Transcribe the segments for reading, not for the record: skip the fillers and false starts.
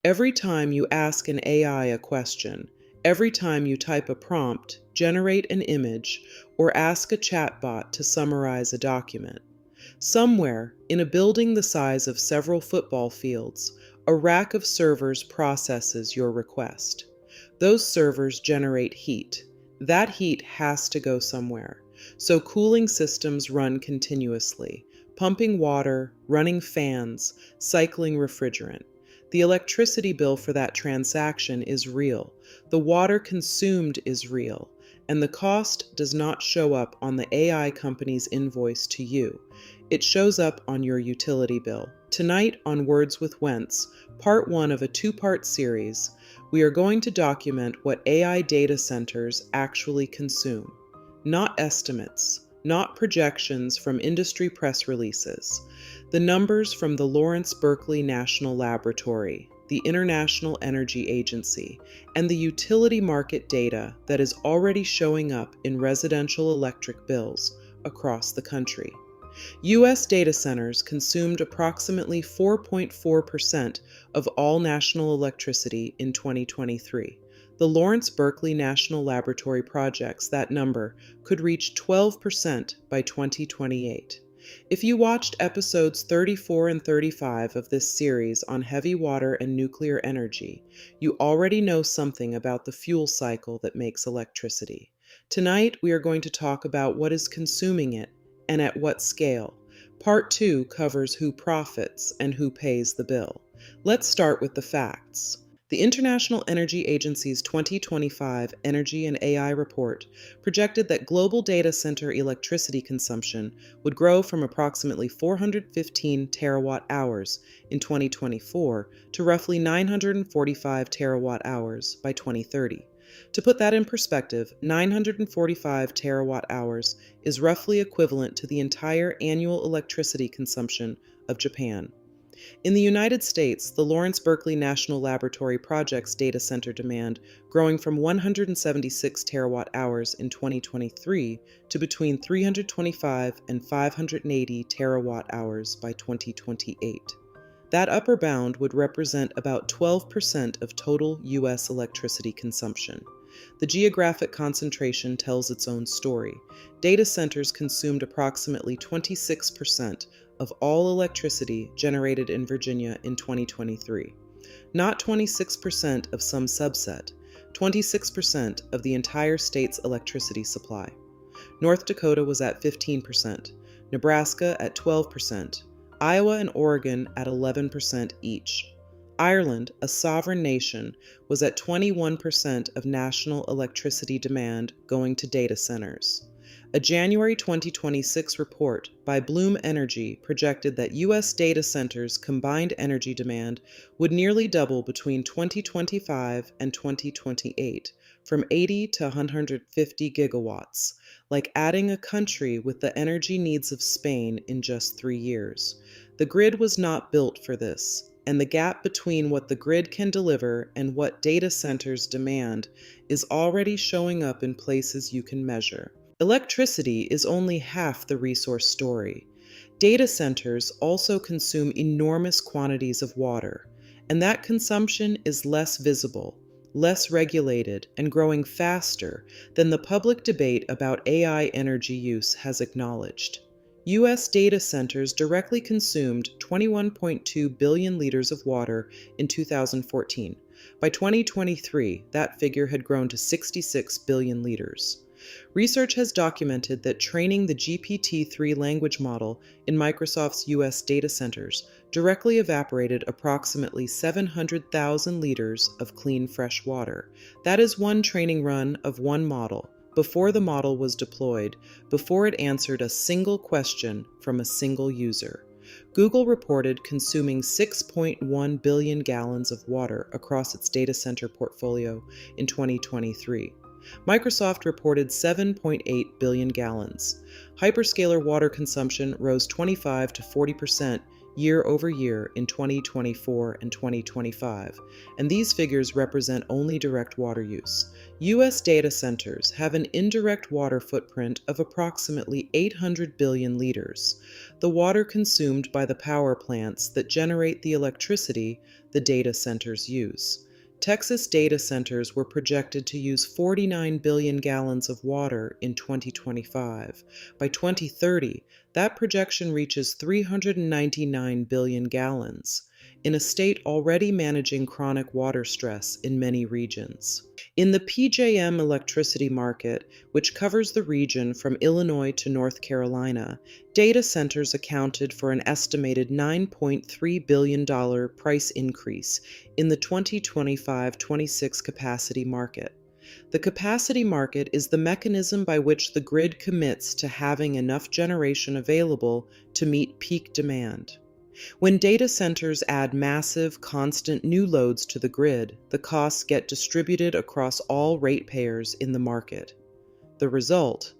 Every time you ask an AI a question, every time you type a prompt, generate an image, or ask a chatbot to summarize a document, somewhere in a building the size of several football fields, a rack of servers processes your request. Those servers generate heat. That heat has to go somewhere. So cooling systems run continuously, pumping water, running fans, cycling refrigerant. The electricity bill for that transaction is real. The water consumed is real. And the cost does not show up on the AI company's invoice to you. It shows up on your utility bill. Tonight on Words with Wentz, part one of a two-part series, we are going to document what AI data centers actually consume. Not estimates, not projections from industry press releases. The numbers from the Lawrence Berkeley National Laboratory, the International Energy Agency, and the utility market data that is already showing up in residential electric bills across the country. U.S. data centers consumed approximately 4.4% of all national electricity in 2023. The Lawrence Berkeley National Laboratory projects that number could reach 12% by 2028. If you watched episodes 34 and 35 of this series on heavy water and nuclear energy, you already know something about the fuel cycle that makes electricity. Tonight, we are going to talk about what is consuming it and at what scale. Part 2 covers who profits and who pays the bill. Let's start with the facts. The International Energy Agency's 2025 Energy and AI report projected that global data center electricity consumption would grow from approximately 415 terawatt hours in 2024 to roughly 945 terawatt hours by 2030. To put that in perspective, 945 terawatt hours is roughly equivalent to the entire annual electricity consumption of Japan. In the United States, the Lawrence Berkeley National Laboratory projects data center demand growing from 176 terawatt hours in 2023 to between 325 and 580 terawatt hours by 2028. That upper bound would represent about 12% of total U.S. electricity consumption. The geographic concentration tells its own story. Data centers consumed approximately 26% of all electricity generated in Virginia in 2023. Not 26% of some subset, 26% of the entire state's electricity supply. North Dakota was at 15%, Nebraska at 12%, Iowa and Oregon at 11% each. Ireland, a sovereign nation, was at 21% of national electricity demand going to data centers. A January 2026 report by Bloom Energy projected that U.S. data centers' combined energy demand would nearly double between 2025 and 2028, from 80 to 150 gigawatts, like adding a country with the energy needs of Spain in just 3 years. The grid was not built for this, and the gap between what the grid can deliver and what data centers demand is already showing up in places you can measure. Electricity is only half the resource story. Data centers also consume enormous quantities of water, and that consumption is less visible, less regulated, and growing faster than the public debate about AI energy use has acknowledged. U.S. data centers directly consumed 21.2 billion liters of water in 2014. By 2023, that figure had grown to 66 billion liters. Research has documented that training the GPT-3 language model in Microsoft's U.S. data centers directly evaporated approximately 700,000 liters of clean fresh water. That is one training run of one model, before the model was deployed, before it answered a single question from a single user. Google reported consuming 6.1 billion gallons of water across its data center portfolio in 2023. Microsoft reported 7.8 billion gallons. Hyperscaler water consumption rose 25 to 40% year over year in 2024 and 2025, and these figures represent only direct water use. U.S. data centers have an indirect water footprint of approximately 800 billion liters, the water consumed by the power plants that generate the electricity the data centers use. Texas data centers were projected to use 49 billion gallons of water in 2025. By 2030, that projection reaches 399 billion gallons, in a state already managing chronic water stress in many regions. In the PJM electricity market, which covers the region from Illinois to North Carolina, data centers accounted for an estimated $9.3 billion price increase in the 2025-26 capacity market. The capacity market is the mechanism by which the grid commits to having enough generation available to meet peak demand. When data centers add massive, constant new loads to the grid, the costs get distributed across all ratepayers in the market. The result: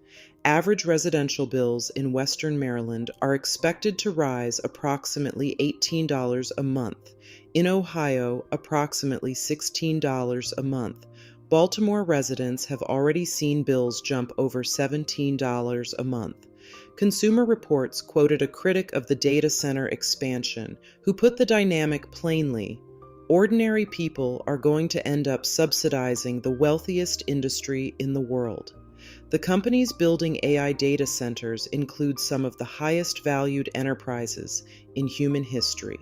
average residential bills in Western Maryland are expected to rise approximately $18 a month. In Ohio, approximately $16 a month. Baltimore residents have already seen bills jump over $17 a month. Consumer Reports quoted a critic of the data center expansion who put the dynamic plainly: ordinary people are going to end up subsidizing the wealthiest industry in the world. The companies building AI data centers include some of the highest valued enterprises in human history.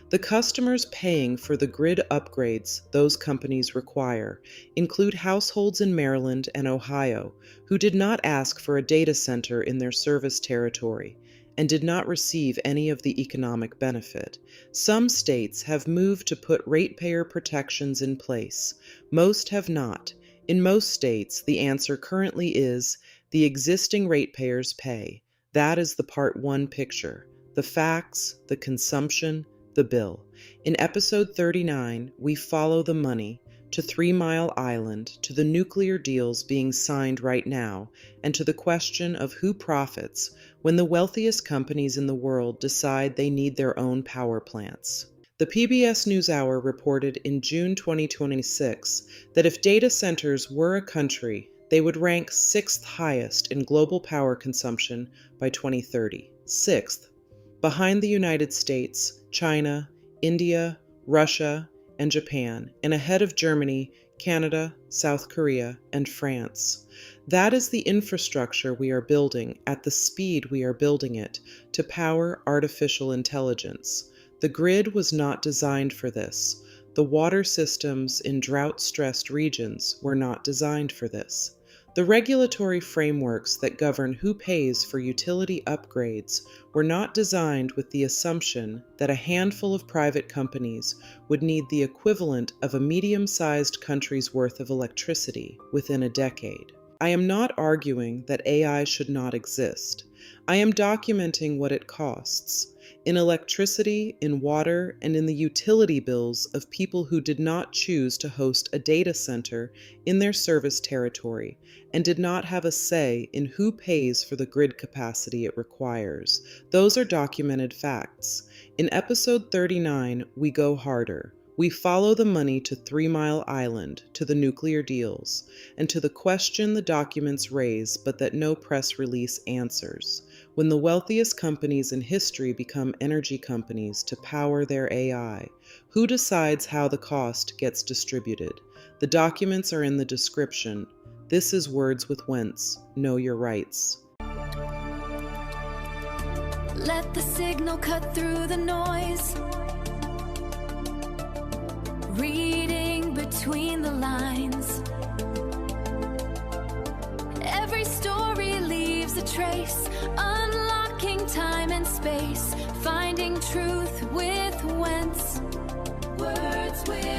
The customers paying for the grid upgrades those companies require include households in Maryland and Ohio who did not ask for a data center in their service territory and did not receive any of the economic benefit. Some states have moved to put ratepayer protections in place. Most have not. In most states, the answer currently is the existing ratepayers pay. That is the Part 1 picture: the facts, the consumption, the bill. In episode 39, we follow the money to 3 Mile Island, to the nuclear deals being signed right now, and to the question of who profits when the wealthiest companies in the world decide they need their own power plants. The PBS NewsHour reported in June 2026 that if data centers were a country, they would rank 6th highest in global power consumption by 2030. 6th, behind the United States, China, India, Russia, and Japan, and ahead of Germany, Canada, South Korea, and France. That is the infrastructure we are building at the speed we are building it to power artificial intelligence. The grid was not designed for this. The water systems in drought-stressed regions were not designed for this. The regulatory frameworks that govern who pays for utility upgrades were not designed with the assumption that a handful of private companies would need the equivalent of a medium-sized country's worth of electricity within a decade. I am not arguing that AI should not exist. I am documenting what it costs in electricity, in water, and in the utility bills of people who did not choose to host a data center in their service territory and did not have a say in who pays for the grid capacity it requires. Those are documented facts. In episode 39, we go harder. We follow the money to 3 Mile Island, to the nuclear deals, and to the question the documents raise but that no press release answers. When the wealthiest companies in history become energy companies to power their AI, who decides how the cost gets distributed? The documents are in the description. This is Words with Wentz. Know your rights. Let the signal cut through the noise. Reading between the lines. Every story leaves a trace, unlocking time and space, finding truth with Wentz. Words with